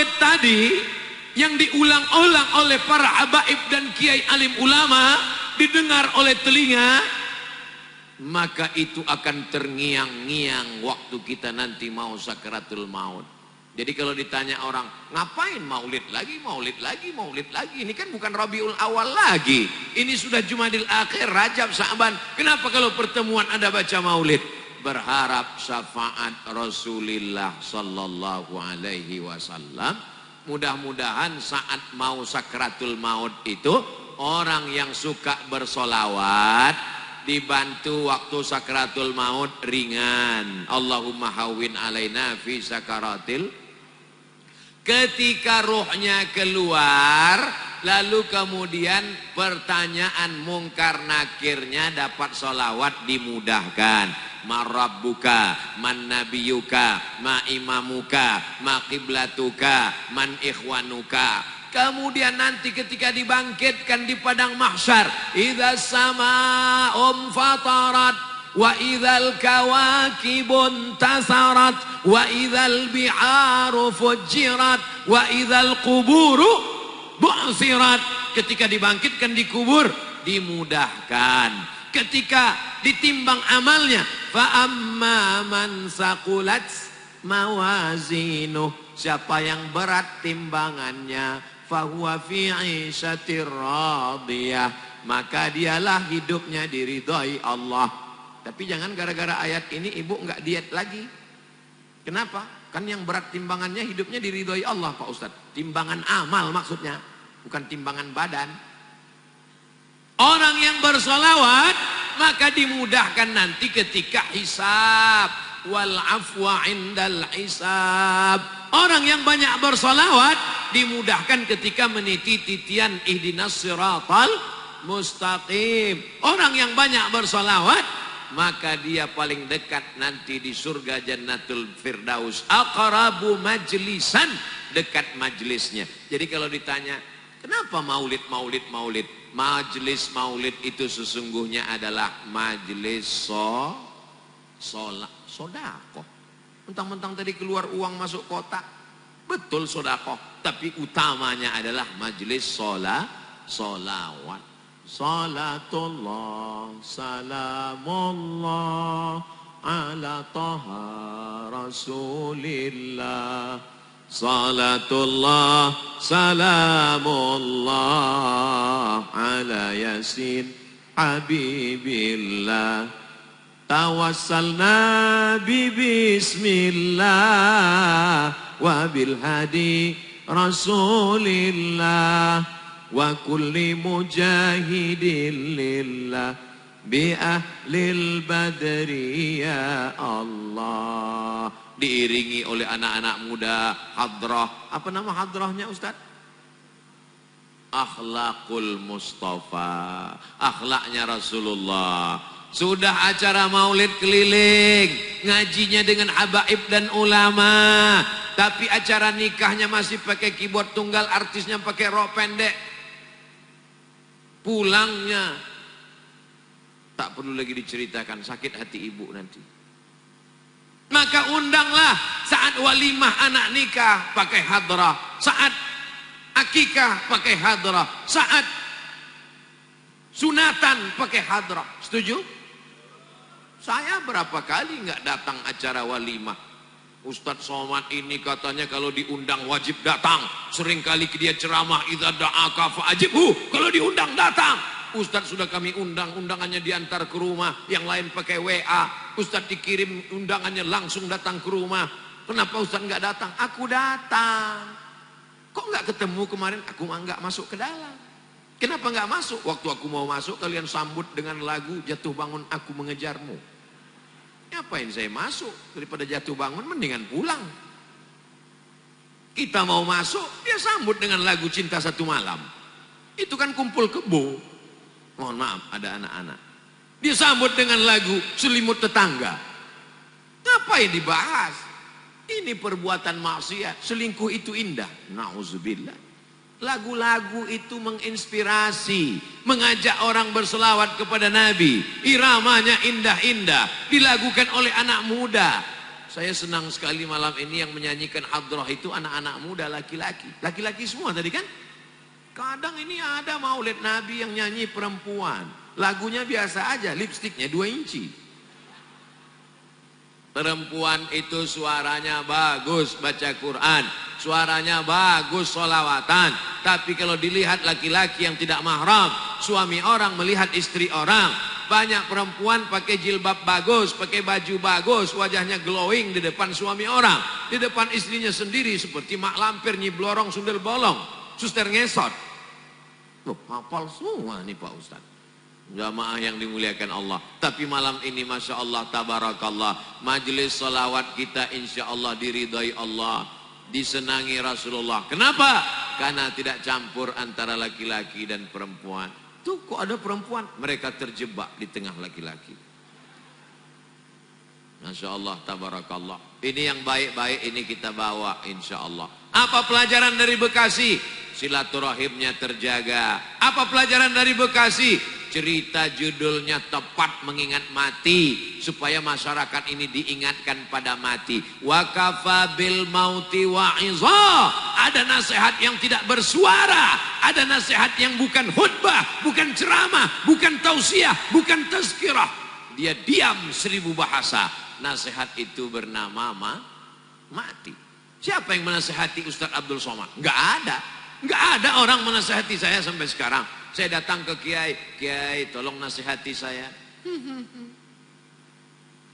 maulid tadi yang diulang-ulang oleh para habaib dan kiai alim ulama didengar oleh telinga, maka itu akan terngiang-ngiang waktu kita nanti mau sakaratul maut. Jadi kalau ditanya orang, ngapain maulid lagi, maulid lagi, maulid lagi? Ini kan bukan Rabiul Awal lagi. Ini sudah Jumadil Akhir, Rajab, Sa'ban. Kenapa kalau pertemuan Anda baca maulid? Berharap syafaat Rasulullah sallallahu alaihi wasallam. Mudah-mudahan saat mau sakratul maut itu, orang yang suka bersolawat dibantu waktu sakratul maut ringan. Allahumma hawwin alaina fi sakaratil. Ketika ruhnya keluar, lalu kemudian pertanyaan mungkar nakirnya dapat solawat dimudahkan. Ma rabbuka, man nabiyuka, ma imamuka, ma qiblatuka, man ikhwanuka. Kemudian nanti ketika dibangkitkan di padang mahsyar, idza sama'um fatarat wa idzal kawakibun tasarat wa idzal bi'aru fujirat wa idzal quburu bu'sirat. Ketika dibangkitkan di kubur dimudahkan. Ketika ditimbang amalnya, fa amma man saqulat mawazinuh, siapa yang berat timbangannya, fahuwa fi 'ishatir radiyah, maka dialah hidupnya diridhai Allah. Tapi jangan gara-gara ayat ini ibu enggak diet lagi. Kenapa? Kan yang berat timbangannya hidupnya diridhai Allah Pak Ustadz. Timbangan amal maksudnya, bukan timbangan badan. Orang yang bersolawat maka dimudahkan nanti ketika hisab. Wal afwa indal hisab. Orang yang banyak bersolawat dimudahkan ketika meniti titian ihdinas siratal mustaqim. Orang yang banyak bersolawat maka dia paling dekat nanti di surga Jannatul Firdaus. Aqrabu majlisan, dekat majlisnya. Jadi kalau ditanya, kenapa maulid, maulid, maulid? Majlis maulid itu sesungguhnya adalah majlis sodakoh. Mentang-mentang tadi keluar uang masuk kotak, betul sodakoh. Tapi utamanya adalah majlis solawat. Salatullah, salamullah, ala taha rasulillah. Salatullah, salamullah, ala yasin habibillah. Tawassalna bismillah wa bil hadi rasulillah. Wa kulli mujahidin lillah bi ahlil badri ya Allah. Diiringi oleh anak-anak muda hadrah. Apa nama hadrahnya Ustaz? Akhlakul Mustafa, akhlaknya Rasulullah. Sudah acara maulid keliling, ngajinya dengan habaib dan ulama, tapi acara nikahnya masih pakai keyboard tunggal, artisnya pakai rok pendek. Pulangnya tak perlu lagi diceritakan, sakit hati ibu nanti. Maka undanglah saat walimah anak nikah pakai hadrah, saat akikah pakai hadrah, saat sunatan pakai hadrah. Setuju? Saya berapa kali nggak datang acara walimah. Ustadz Somad ini katanya kalau diundang wajib datang. Seringkali dia ceramah, idza da'aka fa'ajibhu, kalau diundang datang. Ustadz sudah kami undang, undangannya diantar ke rumah, yang lain pakai WA. Ustadz dikirim undangannya langsung datang ke rumah. Kenapa Ustadz nggak datang? Aku datang. Kok nggak ketemu kemarin? Aku nggak masuk ke dalam. Kenapa nggak masuk? Waktu aku mau masuk kalian sambut dengan lagu Jatuh Bangun Aku Mengejarmu. Ngapain saya masuk? Daripada jatuh bangun mendingan pulang. Kita mau masuk, dia sambut dengan lagu Cinta Satu Malam. Itu kan kumpul kebo. Mohon maaf, ada anak-anak. Dia sambut dengan lagu Selimut Tetangga. Ngapain dibahas? Ini perbuatan maksiat. Selingkuh itu indah. Nauzubillah. Lagu-lagu itu menginspirasi, mengajak orang berselawat kepada Nabi. Iramanya indah-indah, dilakukan oleh anak muda. Saya senang sekali malam ini yang menyanyikan hadrah itu anak-anak muda laki-laki. Laki-laki semua tadi kan? Kadang ini ada maulid Nabi yang nyanyi perempuan. Lagunya biasa aja, lipstiknya 2 inci. Perempuan itu suaranya bagus baca Quran, suaranya bagus sholawatan. Tapi kalau dilihat laki-laki yang tidak mahram, suami orang melihat istri orang. Banyak perempuan pakai jilbab bagus, pakai baju bagus, wajahnya glowing di depan suami orang. Di depan istrinya sendiri seperti mak lampir, nyi blorong, sundel bolong, suster ngesot. Loh, hafal semua nih Pak Ustadz. Jamaah yang dimuliakan Allah. Tapi malam ini Masya Allah, tabarakallah, majelis salawat kita insya Allah diridhai Allah, disenangi Rasulullah. Kenapa? Karena tidak campur antara laki-laki dan perempuan. Tuh kok ada perempuan, mereka terjebak di tengah laki-laki. Masya Allah, tabarakallah. Ini yang baik-baik ini kita bawa insya Allah. Apa pelajaran dari Bekasi? Silaturahimnya terjaga. Apa pelajaran dari Bekasi? Cerita judulnya tepat mengingat mati, supaya masyarakat ini diingatkan pada mati. Wa kafa bil mauti wa'iza. Ada nasihat yang tidak bersuara, ada nasihat yang bukan khutbah, bukan ceramah, bukan tausiah, bukan tazkirah. Dia diam 1000 bahasa. Nasihat itu bernama mati. Siapa yang menasihati Ustadz Abdul Somad? Enggak ada. Enggak ada orang menasihati saya sampai sekarang. Saya datang ke Kiai, Kiai tolong nasihati saya.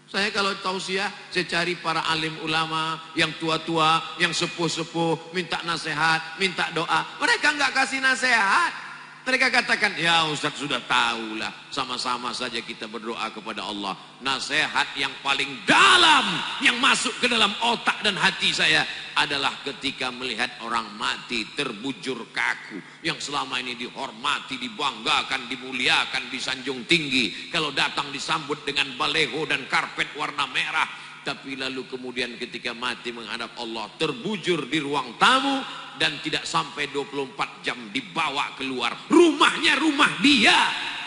Saya kalau tausiah, saya cari para alim ulama yang tua-tua, yang sepuh-sepuh, minta nasihat, minta doa. Mereka enggak kasih nasihat. Mereka katakan, ya Ustaz sudah tahulah, sama-sama saja kita berdoa kepada Allah. Nasihat yang paling dalam, yang masuk ke dalam otak dan hati saya adalah ketika melihat orang mati terbujur kaku, yang selama ini dihormati, dibanggakan, dimuliakan, disanjung tinggi. Kalau datang disambut dengan baleho dan karpet warna merah, tapi lalu kemudian ketika mati menghadap Allah terbujur di ruang tamu dan tidak sampai 24 jam dibawa keluar. Rumahnya rumah dia,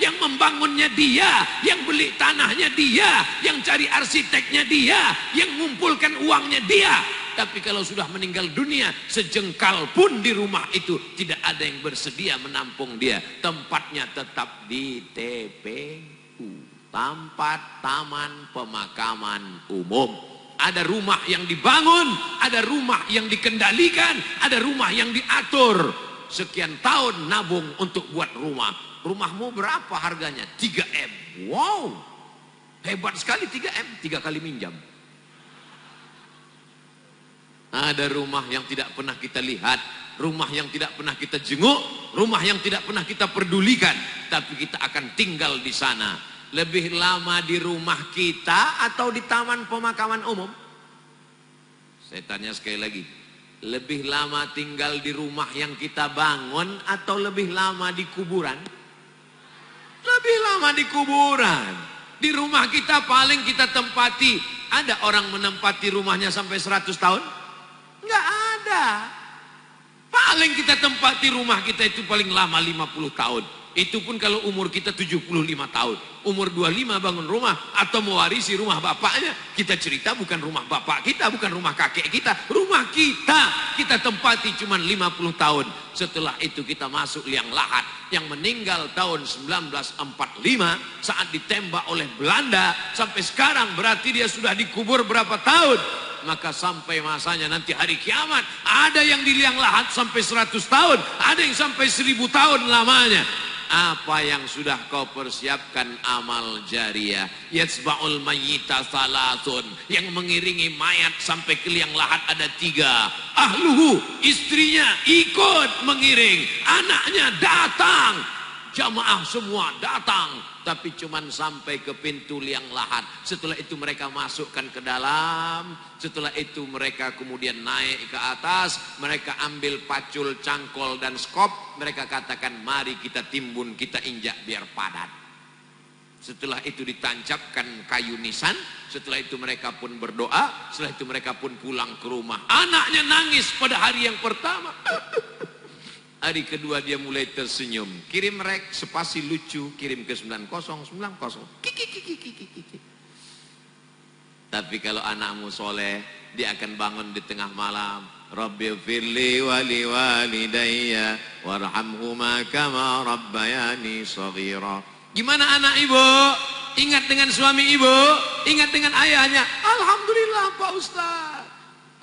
yang membangunnya dia, yang beli tanahnya dia, yang cari arsiteknya dia, yang mengumpulkan uangnya dia. Tapi kalau sudah meninggal dunia, sejengkal pun di rumah itu tidak ada yang bersedia menampung dia. Tempatnya tetap di TPU, tempat taman pemakaman umum. Ada rumah yang dibangun, ada rumah yang dikendalikan, ada rumah yang diatur. Sekian tahun nabung untuk buat rumah. Rumahmu berapa harganya? 3M. Wow, hebat sekali 3M, 3 kali minjam. Ada rumah yang tidak pernah kita lihat, rumah yang tidak pernah kita jenguk, rumah yang tidak pernah kita pedulikan, tapi kita akan tinggal di sana. Lebih lama di rumah kita atau di taman pemakaman umum? Saya tanya sekali lagi, lebih lama tinggal di rumah yang kita bangun atau lebih lama di kuburan? Lebih lama di kuburan. Di rumah kita paling kita tempati, ada orang menempati rumahnya sampai 100 tahun? Enggak ada. Paling kita tempati rumah kita itu paling lama 50 tahun. Itu pun kalau umur kita 75 tahun. Umur 25 bangun rumah atau mewarisi rumah bapaknya. Kita cerita bukan rumah bapak kita, bukan rumah kakek kita. Rumah kita tempati cuma 50 tahun. Setelah itu kita masuk liang lahat. Yang meninggal tahun 1945 saat ditembak oleh Belanda. Sampai sekarang berarti dia sudah dikubur berapa tahun? Maka sampai masanya nanti hari kiamat, ada yang di liang lahat sampai 100 tahun, ada yang sampai 1000 tahun lamanya. Apa yang sudah kau persiapkan amal jariah? Yatsba'ul mayyita salasun, yang mengiringi mayat sampai ke liang lahat ada 3. Ahluhu, istrinya ikut mengiring, anaknya datang, jamaah semua datang, tapi cuman sampai ke pintu liang lahat. Setelah itu mereka masukkan ke dalam. Setelah itu mereka kemudian naik ke atas. Mereka ambil pacul, cangkol dan skop. Mereka katakan mari kita timbun, kita injak biar padat. Setelah itu ditancapkan kayu nisan. Setelah itu mereka pun berdoa. Setelah itu mereka pun pulang ke rumah. Anaknya nangis pada hari yang pertama. Hari kedua dia mulai tersenyum. Kirim rek spasi lucu, kirim ke 9090. Kiki. Tapi kalau anakmu soleh, dia akan bangun di tengah malam. Rabbi firli wali walidayya warhamhuma kama rabbayani shaghira. Gimana anak ibu? Ingat dengan suami ibu? Ingat dengan ayahnya? Alhamdulillah Pak Ustaz.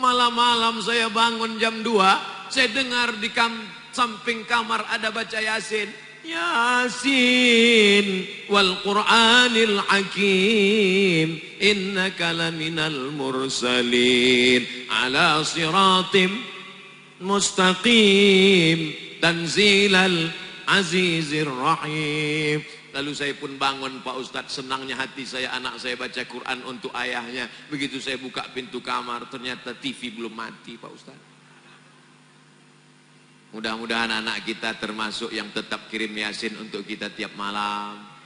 Malam-malam saya bangun jam 2, saya dengar di samping kamar ada baca Yasin. Yasin wal Qur'anil Hakim innaka laminal mursalin ala siratim mustaqim tanzilal azizir rahim. Lalu saya pun bangun Pak Ustadz, senangnya hati saya, anak saya baca Quran untuk ayahnya. Begitu saya buka pintu kamar, ternyata TV belum mati Pak Ustadz. Mudah-mudahan anak kita termasuk yang tetap kirim Yasin untuk kita tiap malam.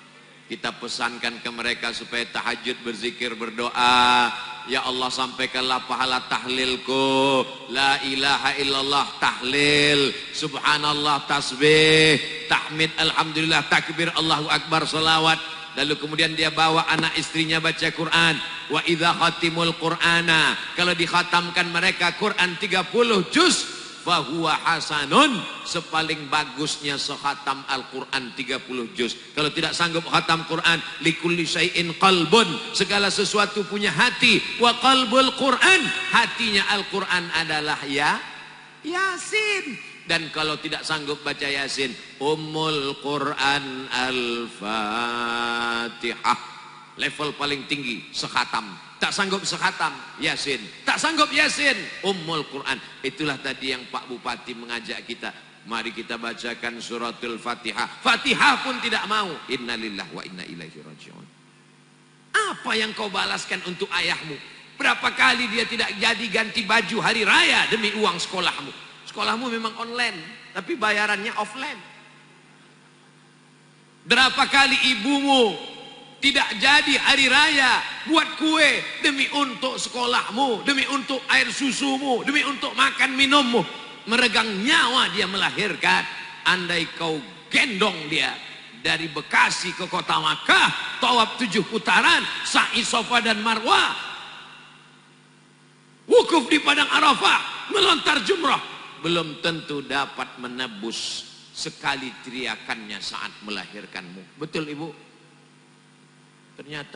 Kita pesankan ke mereka supaya tahajud, berzikir, berdoa. Ya Allah, sampaikanlah pahala tahlilku. La ilaha illallah tahlil. Subhanallah tasbih. Tahmid, alhamdulillah, takbir, Allahu akbar, salawat. Lalu kemudian dia bawa anak istrinya baca Quran. Wa idza khatimul Qur'ana. Kalau dikhatamkan mereka Quran 30 juz. Fahuwa hasanun, sepaling bagusnya sekhatam Al-Quran 30 juz. Kalau tidak sanggup khatam Quran, likulli syai'in qalbun, segala sesuatu punya hati. Wa qalbul Quran, hatinya Al-Quran adalah Yasin. Dan kalau tidak sanggup baca Yasin, Ummul Quran Al-Fatihah, level paling tinggi sekhatam. Tak sanggup sekhatam Yasin, tak sanggup Yasin, Ummul Quran. Itulah tadi yang Pak Bupati mengajak kita. Mari kita bacakan suratul Fatihah. Fatihah pun tidak mau. Innalillahi wa inna ilaihi raji'un. Apa yang kau balaskan untuk ayahmu? Berapa kali dia tidak jadi ganti baju hari raya demi uang sekolahmu? Sekolahmu memang online, tapi bayarannya offline. Berapa kali ibumu tidak jadi hari raya buat kue demi untuk sekolahmu, demi untuk air susumu, demi untuk makan minummu. Meregang nyawa dia melahirkan. Andai kau gendong dia dari Bekasi ke kota Makkah, tawaf 7 putaran, sa'i Safa dan Marwah, wukuf di padang Arafah, melontar jumrah, belum tentu dapat menebus sekali teriakannya saat melahirkanmu. Betul ibu? Ternyata